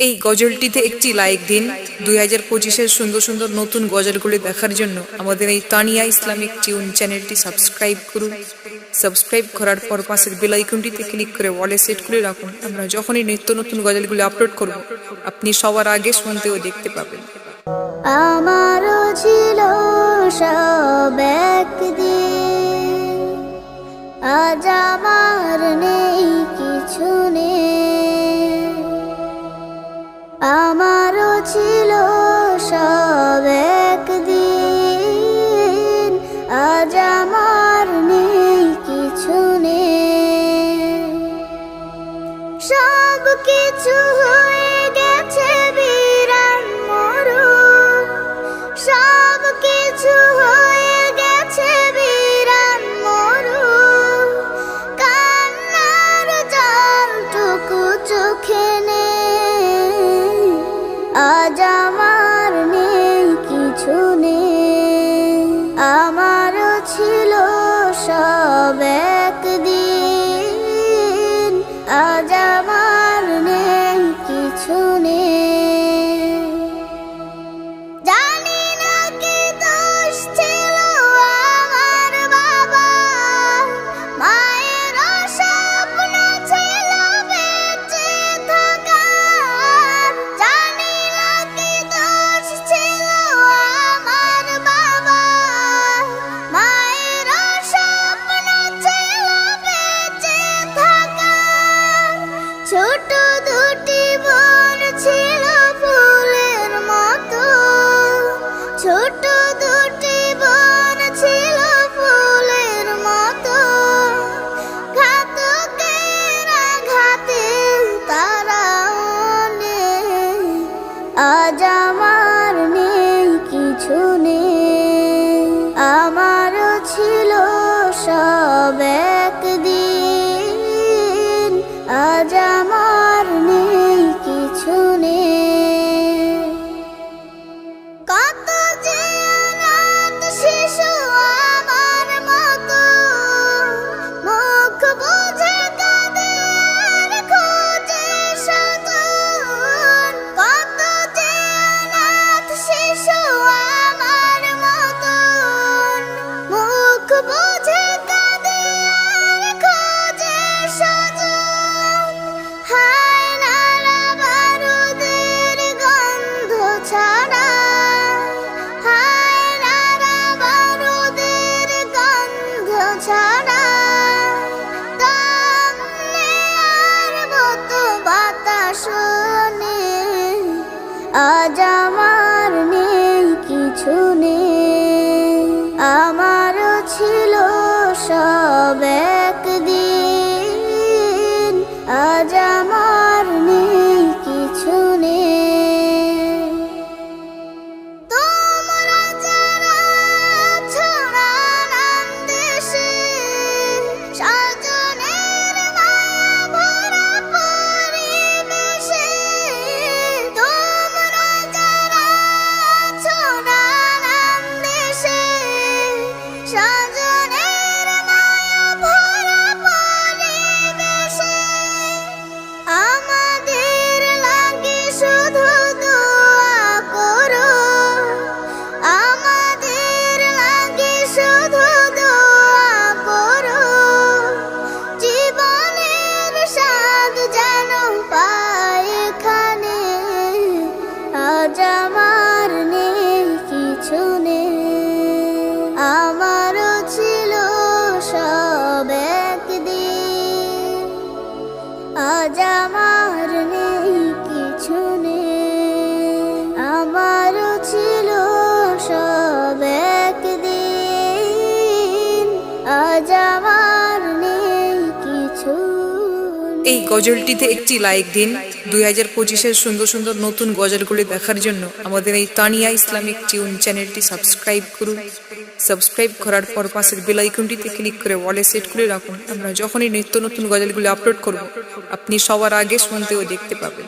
এই গজলটিতে একটি লাইক দিন। 2025-এর সুন্দর সুন্দর নতুন গজলগুলি দেখার জন্য আমাদের এই তানিয়া ইসলামিক টিউন চ্যানেলটি সাবস্ক্রাইব করুন। সাবস্ক্রাইব করার পর পাশের বেল আইকনটিতে ক্লিক করে অলে সেট করে রাখুন। আমরা যখনই নিত্য নতুন গজলগুলি আপলোড করব আপনি সবার আগে শুনতে ও দেখতে পাবেন। আমারও ছিল সব একদিন, আজ আমার নেই কিছু নেই। আমারও ছিল সব একদিন, আজ আমার নেই কিছু নেই। সব কিছু হয়ে গেছে বিরান মরু, সব কিছু হয়ে গেছে বিরান মরু। কান্নার জলটুকু চোখে নেই, আজ আমার নেই কিছু নেই। আমারও ছিল সব একদিন, আজ আমার নেই কিছু নেই। জানি না কি দোষ ছিল আমার বাবা, মায়ের স্বপ্ন ছিল বেঁচে থাকার। জানি না কি দোষ ছিল আমার বাবা, মায়ের স্বপ্ন ছিল বেঁচে থাকার। ছোট দুটি বোন ছিল ফুলের মতো, ছোট দুটি বোন ছিল ফুলের মতো। ঘাতকের আঘাতে তারা নেই, আজ আমার নেই কিছু নেই। আমারও ছিল সব একদিন, আজ আমার নেই কিছু নেই। কত যে অনাথ শিশু আমার মতো, মুখ বুজে কাঁদে আর খোঁজে স্বজন। কত যে অনাথ শিশু আমার মতো, মুখ বুজে কাঁদে আর খোঁজে স্বজন। হায় নারা বারুদের গন্ধ ছাড়া, হায় নারা বারুদের গন্ধ ছাড়া। দম নেয়ার মতো বাতাস নেই, আজ আমার নেই কিছু নেই। আমারও ছিল সব একদিন, আজ আমার নেই কিছু নেই। তোমরা যারা আছো নানান দেশে, স্বজনের মায়া ভরা পরিবেশে। তোমরা যারা আছো নানান দেশে, স্বজনের মায়া ভরা পরিবেশে। আমাদের লাগে শুধু দোয়া করো, আমাদের লাগে শুধু দোয়া করো। জীবনের স্বাদ যেন পাই এখানে, আজ আমার নেই কিছু নেই। আমারও ছিল সব একদিন, আজ আমার নেই কিছু নেই। আমারও ছিল সব একদিন, আজ আমার নেই কিছু নেই। এই গজলটিতে একটি লাইক দিন। 2025-এর সুন্দর সুন্দর নতুন গজলগুলি দেখার জন্য আমাদের এই তানিয়া ইসলামিক টিউন চ্যানেলটি সাবস্ক্রাইব করুন। সাবস্ক্রাইব করার পর পাশের বেল আইকনটিতে ক্লিক করে অলে সেট করে রাখুন। আমরা যখনই নিত্য নতুন গজলগুলি আপলোড করব আপনি সবার আগে শুনতে ও দেখতে পাবেন।